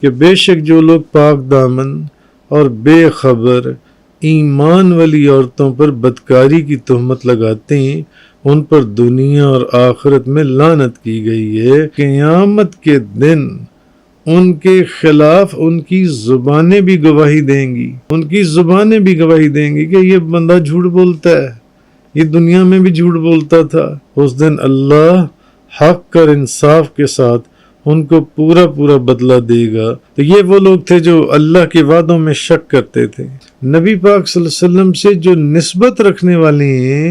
کہ بے شک جو لوگ پاک دامن اور بے خبر ایمان والی عورتوں پر بدکاری کی تہمت لگاتے ہیں ان پر دنیا اور آخرت میں لعنت کی گئی ہے۔ قیامت کے دن ان کے خلاف ان کی زبانیں بھی گواہی دیں گی، ان کی زبانیں بھی گواہی دیں گی کہ یہ بندہ جھوٹ بولتا ہے، یہ دنیا میں بھی جھوٹ بولتا تھا۔ اس دن اللہ حق اور انصاف کے ساتھ ان کو پورا پورا بدلہ دے گا۔ تو یہ وہ لوگ تھے جو اللہ کے وعدوں میں شک کرتے تھے۔ نبی پاک صلی اللہ علیہ وسلم سے جو نسبت رکھنے والے ہیں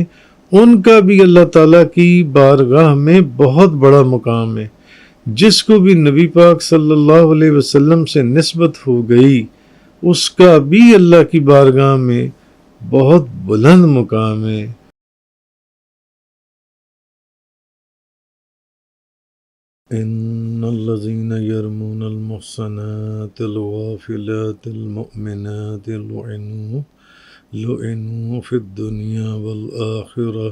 ان کا بھی اللہ تعالیٰ کی بارگاہ میں بہت بڑا مقام ہے۔ جس کو بھی نبی پاک صلی اللہ علیہ وسلم سے نسبت ہو گئی اس کا بھی اللہ کی بارگاہ میں بہت بلند مقام ہے۔ ان الذين يرمون المحصنات الغافلات المؤمنات لعنوا في الدنيا والآخرة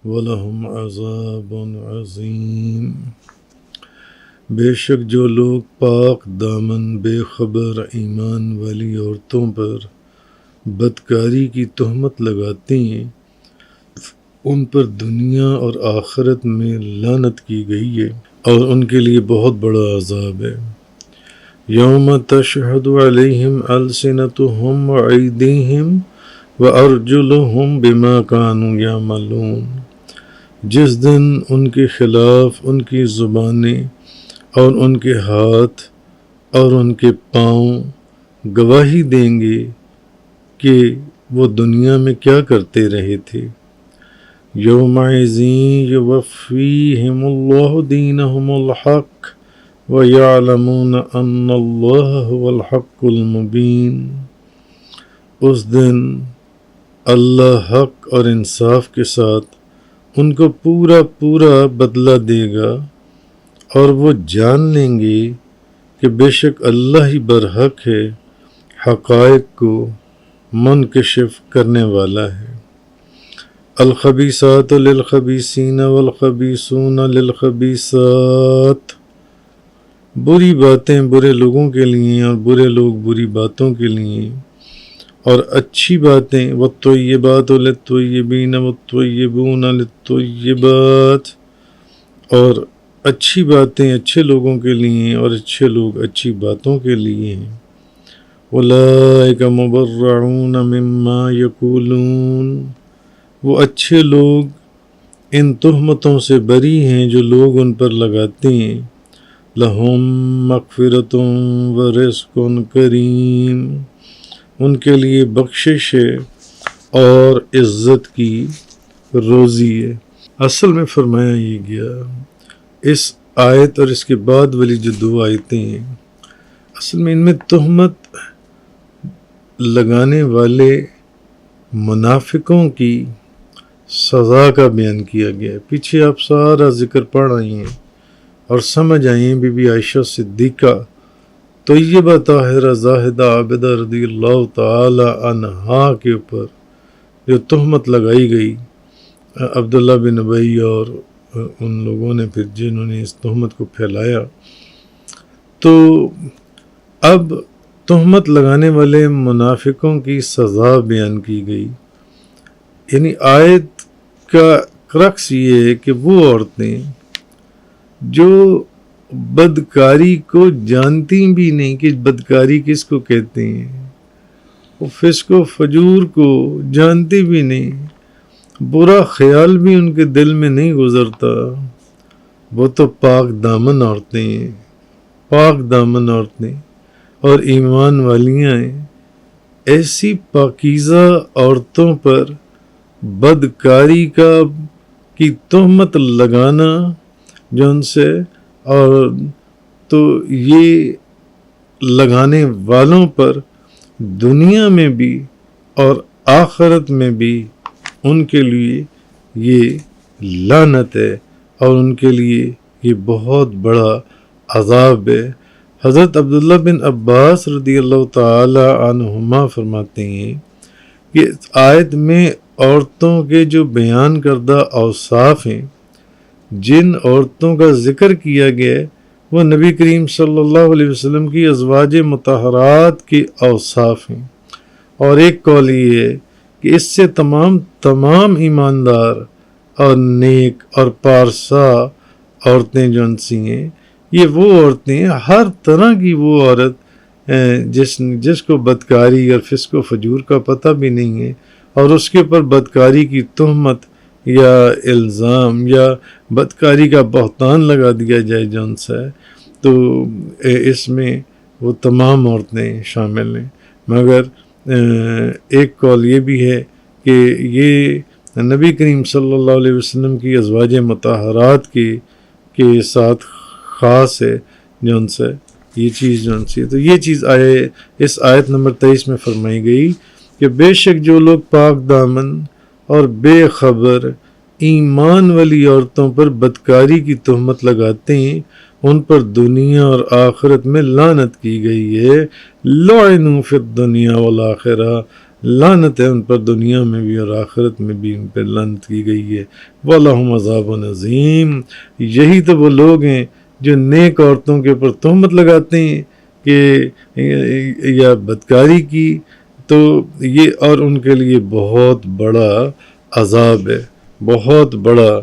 ولهم عذاب عظيم۔ بے شک جو لوگ پاک دامن بے خبر ایمان والی عورتوں پر بدکاری کی تہمت لگاتے ہیں ان پر دنیا اور آخرت میں لعنت کی گئی ہے اور ان کے لیے بہت بڑا عذاب ہے۔ یوم تشہد علیہم السنتہم وایدیہم وارجلہم بما کانوا یعملون، جس دن ان کے خلاف ان کی زبانیں اور ان کے ہاتھ اور ان کے پاؤں گواہی دیں گے کہ وہ دنیا میں کیا کرتے رہے تھے۔ یومئذ یوفیہم اللہ دینہم الحق ویعلمون ان اللہ هو الحق المبین، اس دن اللہ حق اور انصاف کے ساتھ ان کو پورا پورا بدلہ دے گا اور وہ جان لیں گے کہ بے شک اللہ ہی برحق ہے، حقائق کو منکشف کرنے والا ہے۔ الخبیثات للخبیثین والخبیثون للخبیثات، بری باتیں برے لوگوں کے لیے اور برے لوگ بری باتوں کے لیے، اور اچھی باتیں والطیبات للطیبین والطیبون للطیبات، اور اچھی باتیں اچھے لوگوں کے لیے اور اچھے لوگ اچھی باتوں کے لیے ہیں۔ اولئک مبرعون مما یقولون، وہ اچھے لوگ ان تہمتوں سے بری ہیں جو لوگ ان پر لگاتے ہیں۔ لہم مغفرۃ ورزق کریم، ان کے لیے بخشش ہے اور عزت کی روزی ہے۔ اصل میں فرمایا یہ گیا اس آیت اور اس کے بعد والی جو دو آیتیں ہیں، اصل میں ان میں تہمت لگانے والے منافقوں کی سزا کا بیان کیا گیا ہے۔ پیچھے آپ سارا ذکر پڑھ رہی ہیں اور سمجھ آئی ہیں بی بی عائشہ صدیقہ طیبہ طاہرہ زاہدہ عابدہ رضی اللہ تعالی عنہا کے اوپر جو تہمت لگائی گئی، عبداللہ بن ابی اور ان لوگوں نے پھر جنہوں نے اس تہمت کو پھیلایا، تو اب تہمت لگانے والے منافقوں کی سزا بیان کی گئی۔ یعنی آیت کا کرکس یہ ہے کہ وہ عورتیں جو بدکاری کو جانتی بھی نہیں کہ بدکاری کس کو کہتے ہیں، وہ فسق و فجور کو جانتی بھی نہیں، برا خیال بھی ان کے دل میں نہیں گزرتا، وہ تو پاک دامن عورتیں ہیں، پاک دامن عورتیں اور ایمان والیاں ہیں۔ ایسی پاکیزہ عورتوں پر بدکاری کی تہمت لگانا جو ان سے، اور تو یہ لگانے والوں پر دنیا میں بھی اور آخرت میں بھی ان کے لیے یہ لعنت ہے اور ان کے لیے یہ بہت بڑا عذاب ہے۔ حضرت عبداللہ بن عباس رضی اللہ تعالی عنہما فرماتے ہیں کہ آیت میں عورتوں کے جو بیان کردہ اوصاف ہیں، جن عورتوں کا ذکر کیا گیا ہے، وہ نبی کریم صلی اللہ علیہ وسلم کی ازواج مطہرات کے اوصاف ہیں۔ اور ایک قول یہ ہے کہ اس سے تمام ایماندار اور نیک اور پارسا عورتیں جو انسی ہیں، یہ وہ عورتیں ہیں، ہر طرح کی وہ عورت جس کو بدکاری اور فسق و فجور کا پتہ بھی نہیں ہے، اور اس کے اوپر بدکاری کی تہمت یا الزام یا بدکاری کا بہتان لگا دیا جائے جون سے، تو اس میں وہ تمام عورتیں شامل ہیں۔ مگر ایک قول یہ بھی ہے کہ یہ نبی کریم صلی اللہ علیہ وسلم کی ازواج مطہرات کے ساتھ خاص ہے جون سے یہ چیز جون سی۔ تو یہ چیز اس آیت نمبر 23 میں فرمائی گئی کہ بے شک جو لوگ پاک دامن اور بے خبر ایمان والی عورتوں پر بدکاری کی تہمت لگاتے ہیں، ان پر دنیا اور آخرت میں لعنت کی گئی ہے۔ لعنوا فی الدنیا والآخرہ، لعنت ہے ان پر دنیا میں بھی اور آخرت میں بھی ان پر لعنت کی گئی ہے۔ وَلَهُمْ عَذَابٌ عَظِيمٌ، یہی تو وہ لوگ ہیں جو نیک عورتوں کے اوپر تہمت لگاتے ہیں کہ یا بدکاری کی، تو یہ اور ان کے لیے بہت بڑا عذاب ہے، بہت بڑا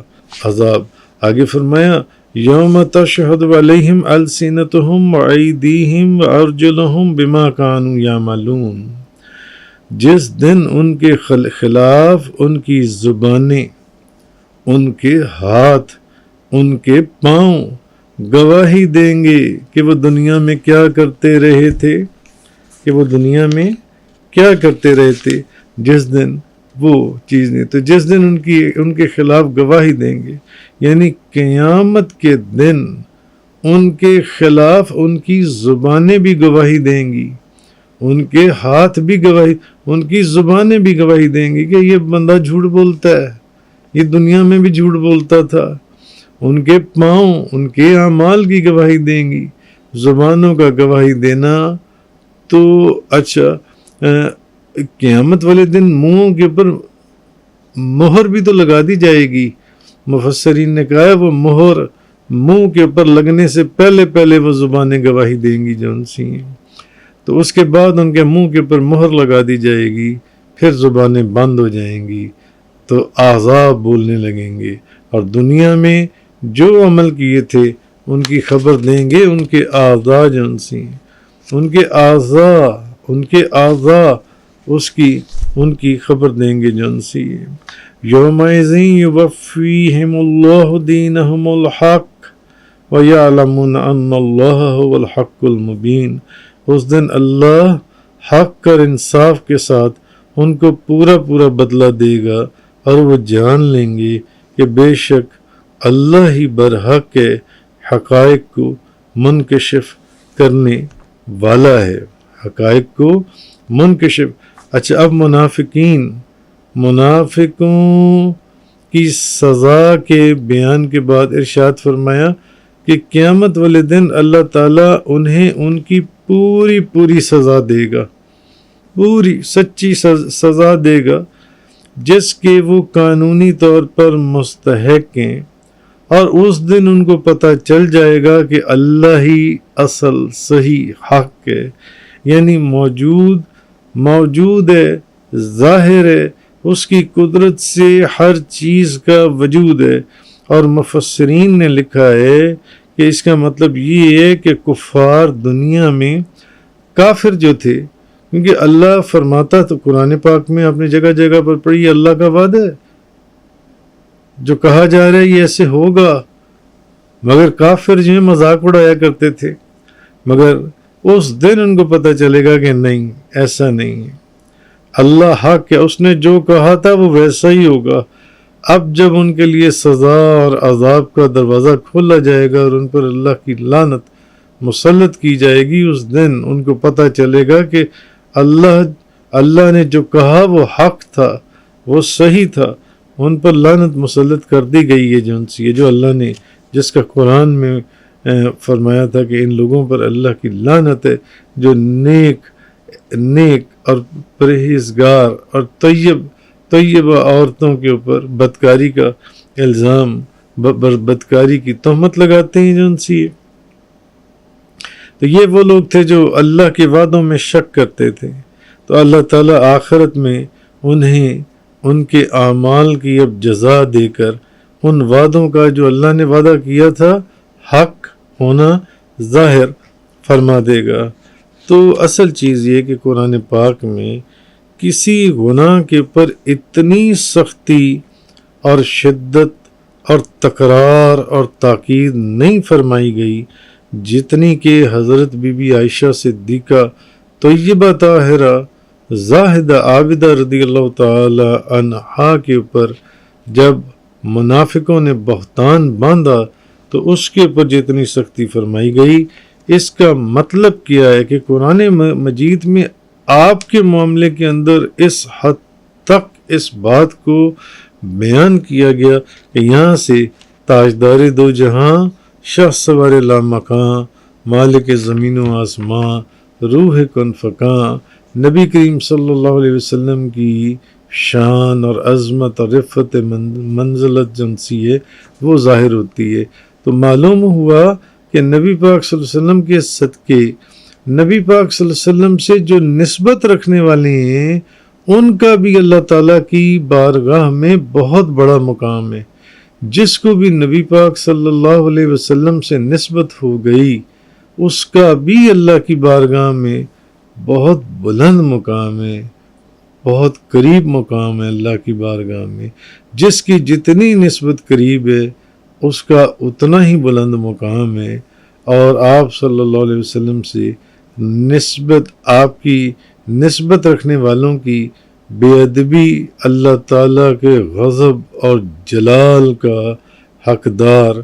عذاب۔ آگے فرمایا یوم تشہد علیہم السنتہم وایدیہم وارجلہم بما کانوا یعملون، جس دن ان کے خلاف ان کی زبانیں، ان کے ہاتھ، ان کے پاؤں گواہی دیں گے کہ وہ دنیا میں کیا کرتے رہے تھے، کہ وہ دنیا میں کیا کرتے رہے تھے۔ جس دن وہ چیز نہیں، تو جس دن ان کے خلاف گواہی دیں گے، یعنی قیامت کے دن ان کے خلاف ان کی زبانیں بھی گواہی دیں گی، ان کے ہاتھ بھی گواہی، ان کی زبانیں بھی گواہی دیں گی کہ یہ بندہ جھوٹ بولتا ہے، یہ دنیا میں بھی جھوٹ بولتا تھا۔ ان کے پاؤں ان کے اعمال کی گواہی دیں گی۔ زبانوں کا گواہی دینا تو اچھا، قیامت والے دن منہوں کے اوپر مہر بھی تو لگا دی جائے گی۔ مفسرین نے کہا ہے وہ مہر منہ کے اوپر لگنے سے پہلے وہ زبانیں گواہی دیں گی جو ان سی ہیں، تو اس کے بعد ان کے منہ کے اوپر مہر لگا دی جائے گی، پھر زبانیں بند ہو جائیں گی، تو اعضاء بولنے لگیں گے، اور دنیا میں جو عمل کیے تھے ان کی خبر دیں گے ان کے اعضاء جو ان سی ہیں، ان کے اعضاء ان کی خبر دیں گے جو ان سی ہیں۔ یومئذ یوفیہم اللہ دینہم الحق ویعلمون ان اللہ هو الحق المبین، اس دن اللہ حق اور انصاف کے ساتھ ان کو پورا بدلہ دے گا، اور وہ جان لیں گے کہ بے شک اللہ ہی برحق ہے، حقائق کو منکشف کرنے والا ہے، حقائق کو منکشف۔ اچھا، اب منافقوں کی سزا کے بیان کے بعد ارشاد فرمایا کہ قیامت والے دن اللہ تعالیٰ انہیں ان کی پوری سزا دے گا، پوری سچی سزا دے گا، جس کے وہ قانونی طور پر مستحق ہیں، اور اس دن ان کو پتہ چل جائے گا کہ اللہ ہی اصل صحیح حق ہے، یعنی موجود ہے، ظاہر ہے، اس کی قدرت سے ہر چیز کا وجود ہے۔ اور مفسرین نے لکھا ہے کہ اس کا مطلب یہ ہے کہ کفار دنیا میں کافر جو تھے، کیونکہ اللہ فرماتا تو قرآن پاک میں اپنی جگہ پر پڑھی، اللہ کا وعدہ ہے، جو کہا جا رہا ہے یہ ایسے ہوگا، مگر کافر جو ہیں مذاق اڑایا کرتے تھے۔ مگر اس دن ان کو پتہ چلے گا کہ نہیں، ایسا نہیں ہے، اللہ حق ہے، اس نے جو کہا تھا وہ ویسا ہی ہوگا۔ اب جب ان کے لیے سزا اور عذاب کا دروازہ کھولا جائے گا اور ان پر اللہ کی لعنت مسلط کی جائے گی، اس دن ان کو پتہ چلے گا کہ اللہ نے جو کہا وہ حق تھا، وہ صحیح تھا، ان پر لعنت مسلط کر دی گئی ہے جو اللہ نے، جس کا قرآن میں فرمایا تھا کہ ان لوگوں پر اللہ کی لعنت ہے جو نیک اور پرہیزگار اور طیبہ عورتوں کے اوپر بدکاری کا الزام، بدکاری کی تہمت لگاتے ہیں جو ان سی ہے۔ تو یہ وہ لوگ تھے جو اللہ کے وعدوں میں شک کرتے تھے، تو اللہ تعالیٰ آخرت میں انہیں ان کے اعمال کی اب جزا دے کر ان وعدوں کا جو اللہ نے وعدہ کیا تھا حق ہونا ظاہر فرما دے گا۔ تو اصل چیز یہ کہ قرآن پاک میں کسی گناہ کے پر اتنی سختی اور شدت اور تکرار اور تاکید نہیں فرمائی گئی جتنی کہ حضرت بی بی عائشہ صدیقہ طیبہ طاہرہ زاہدہ عابدہ رضی اللہ تعالی عنہا کے اوپر جب منافقوں نے بہتان باندھا تو اس کے اوپر جتنی سختی فرمائی گئی۔ اس کا مطلب کیا ہے کہ قرآن مجید میں آپ کے معاملے کے اندر اس حد تک اس بات کو بیان کیا گیا کہ یہاں سے تاجدار دو جہاں، شاہ سوار لامکاں، مالک زمین و آسماں، روح کن فکاں، نبی کریم صلی اللہ علیہ وسلم کی شان اور عظمت اور رفت منزلت جنسی ہے وہ ظاہر ہوتی ہے۔ تو معلوم ہوا کہ نبی پاک صلی اللہ علیہ وسلم کے صدقے، نبی پاک صلی اللہ علیہ وسلم سے جو نسبت رکھنے والے ہیں ان کا بھی اللہ تعالیٰ کی بارگاہ میں بہت بڑا مقام ہے۔ جس کو بھی نبی پاک صلی اللہ علیہ وسلم سے نسبت ہو گئی اس کا بھی اللہ کی بارگاہ میں بہت بلند مقام ہے، بہت قریب مقام ہے اللہ کی بارگاہ میں۔ جس کی جتنی نسبت قریب ہے اس کا اتنا ہی بلند مقام ہے، اور آپ صلی اللہ علیہ وسلم سے نسبت، آپ کی نسبت رکھنے والوں کی بے ادبی اللہ تعالیٰ کے غضب اور جلال کا حقدار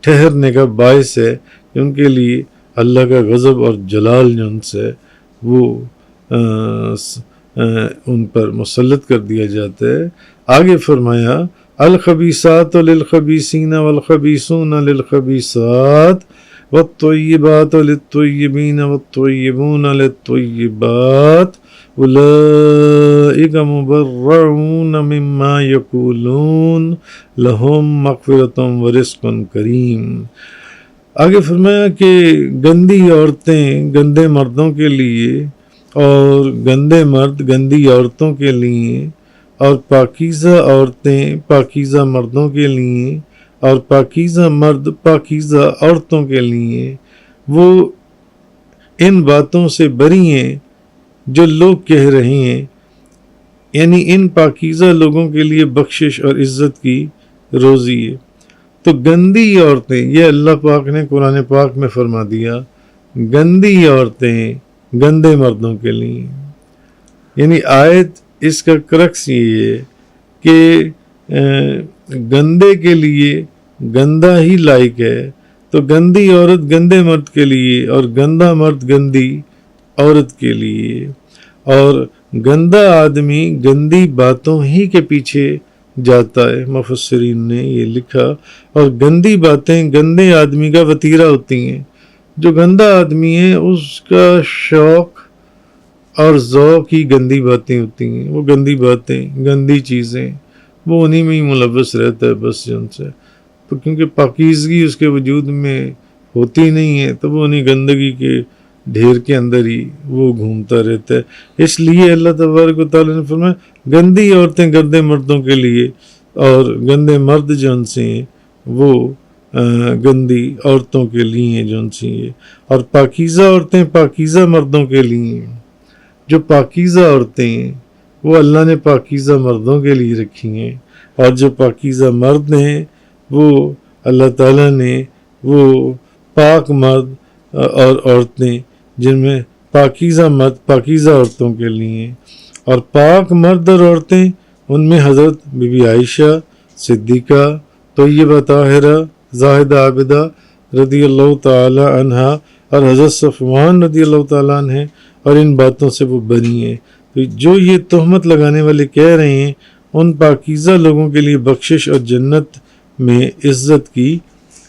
ٹھہرنے کا باعث ہے کہ ان کے لیے اللہ کا غضب اور جلال جو ان سے وہ ان پر مسلط کر دیا جاتا ہے۔ آگے فرمایا الخبیثات للخبیثین والخبیثون للخبیثات والطیبات للطیبین والطیبون للطیبات اولئک مبرؤون مما یقولون لہم مغفرۃ ورزق کریم۔ آگے فرمایا کہ گندی عورتیں گندے مردوں کے لیے اور گندے مرد گندی عورتوں کے لیے، اور پاکیزہ عورتیں پاکیزہ مردوں کے لیے، اور پاکیزہ مرد پاکیزہ عورتوں کے لیے، وہ ان باتوں سے بری ہیں جو لوگ کہہ رہے ہیں، یعنی ان پاکیزہ لوگوں کے لیے بخشش اور عزت کی روزی ہے۔ تو گندی عورتیں، یہ اللہ پاک نے قرآن پاک میں فرما دیا، گندی عورتیں گندے مردوں کے لیے، یعنی آیت اس کا کرکس یہ ہے کہ گندے کے لیے گندا ہی لائق ہے، تو گندی عورت گندے مرد کے لیے اور گندا مرد گندی عورت کے لیے، اور گندا آدمی گندی باتوں ہی کے پیچھے جاتا ہے، مفسرین نے یہ لکھا، اور گندی باتیں گندے آدمی کا وتیرہ ہوتی ہیں۔ جو گندا آدمی ہے اس کا شوق اور ذوق ہی گندی باتیں ہوتی ہیں، وہ گندی باتیں گندی چیزیں وہ انہی میں ہی ملوث رہتا ہے بس ان سے، تو کیونکہ پاکیزگی اس کے وجود میں ہوتی نہیں ہے تو وہ انہی گندگی کے ڈھیر کے اندر ہی وہ گھومتا رہتا ہے۔ اس لیے اللہ تبارک و تعالیٰ نے فرمایا گندی عورتیں گندے مردوں کے لیے، اور گندے مرد جو ان سے ہیں وہ گندی عورتوں کے لیے جو ان سے ہیں، اور پاکیزہ عورتیں پاکیزہ مردوں کے لیے۔ جو پاکیزہ عورتیں ہیں وہ اللہ نے پاکیزہ مردوں کے لیے رکھی ہیں، اور جو پاکیزہ مرد ہیں وہ اللہ تعالیٰ نے وہ پاک مرد اور عورتیں جن میں پاکیزہ مرد پاکیزہ عورتوں کے لیے، اور پاک مرد اور عورتیں ان میں حضرت بی بی عائشہ صدیقہ طیبہ طاہرہ زاہدہ عابدہ رضی اللہ تعالی عنہا، اور حضرت صفوان رضی اللہ تعالیٰ عنہ، اور ان باتوں سے وہ بری ہیں۔ تو جو یہ تہمت لگانے والے کہہ رہے ہیں ان پاکیزہ لوگوں کے لیے بخشش اور جنت میں عزت کی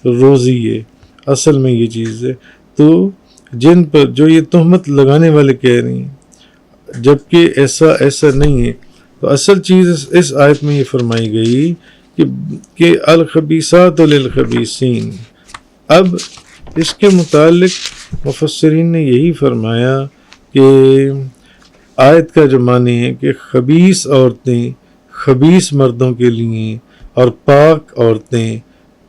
روزی ہے، اصل میں یہ چیز ہے۔ تو جن پر جو یہ تہمت لگانے والے کہہ رہے ہیں جبکہ ایسا نہیں ہے، تو اصل چیز اس آیت میں یہ فرمائی گئی کہ الخبیثات للخبیثین۔ اب اس کے متعلق مفسرین نے یہی فرمایا کہ آیت کا جو معنی ہے کہ خبیث عورتیں خبیث مردوں کے لیے اور پاک عورتیں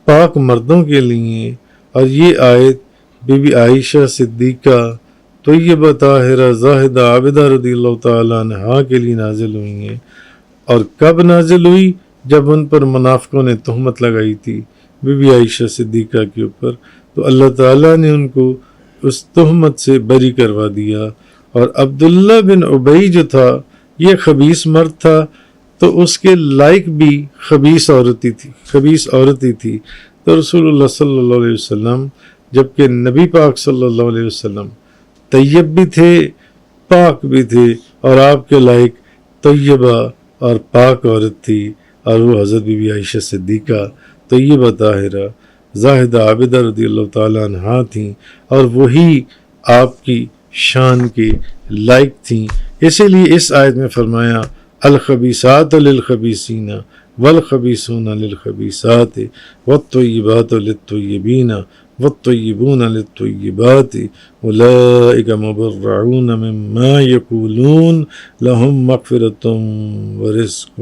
پاک مردوں کے لیے، اور یہ آیت بی بی عائشہ صدیقہ طیبہ طاہرہ زاہدہ عابدہ رضی اللہ تعالیٰ عنہا کے لیے نازل ہوئی ہیں۔ اور کب نازل ہوئی؟ جب ان پر منافقوں نے تہمت لگائی تھی بی بی عائشہ صدیقہ کے اوپر، تو اللہ تعالیٰ نے ان کو اس تہمت سے بری کروا دیا۔ اور عبداللہ بن ابی جو تھا یہ خبیث مرد تھا، تو اس کے لائق بھی خبیث عورت ہی تھی۔ تو رسول اللہ صلی اللہ علیہ وسلم، جبکہ نبی پاک صلی اللہ علیہ وسلم طیب بھی تھے پاک بھی تھے، اور آپ کے لائق طیبہ اور پاک عورت تھی، اور وہ حضرت بی بی عائشہ صدیقہ طیبہ طاہرہ زاہدہ عابدہ رضی اللہ تعالیٰ عنہا تھیں، اور وہی آپ کی شان کے لائق تھیں۔ اسی لیے اس آیت میں فرمایا الخبیثات للخبیثین والخبیثون للخبیثات والطیبات للطیبین والطیبون للطیبات اولئک مبرعون مما یقولون لہم مغفرۃ ورزق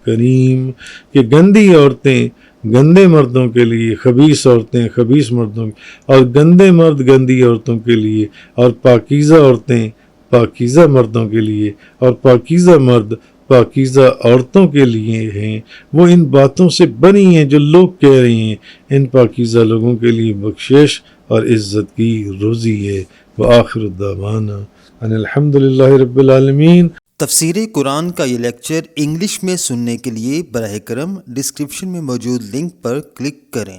کریم، کہ گندی عورتیں گندے مردوں کے لیے، خبیث عورتیں خبیث مردوں اور گندے مرد گندی عورتوں کے لیے، اور پاکیزہ عورتیں پاکیزہ مردوں کے لیے، اور پاکیزہ مرد پاکیزہ عورتوں کے لیے ہیں۔ وہ ان باتوں سے بنی ہیں جو لوگ کہہ رہے ہیں، ان پاکیزہ لوگوں کے لیے بخشش اور عزت کی روزی ہے۔ وآخر الدعوانا ان الحمد للہ رب العالمین۔ تفسیر قرآن کا یہ لیکچر انگلش میں سننے کے لیے براہ کرم ڈسکرپشن میں موجود لنک پر کلک کریں۔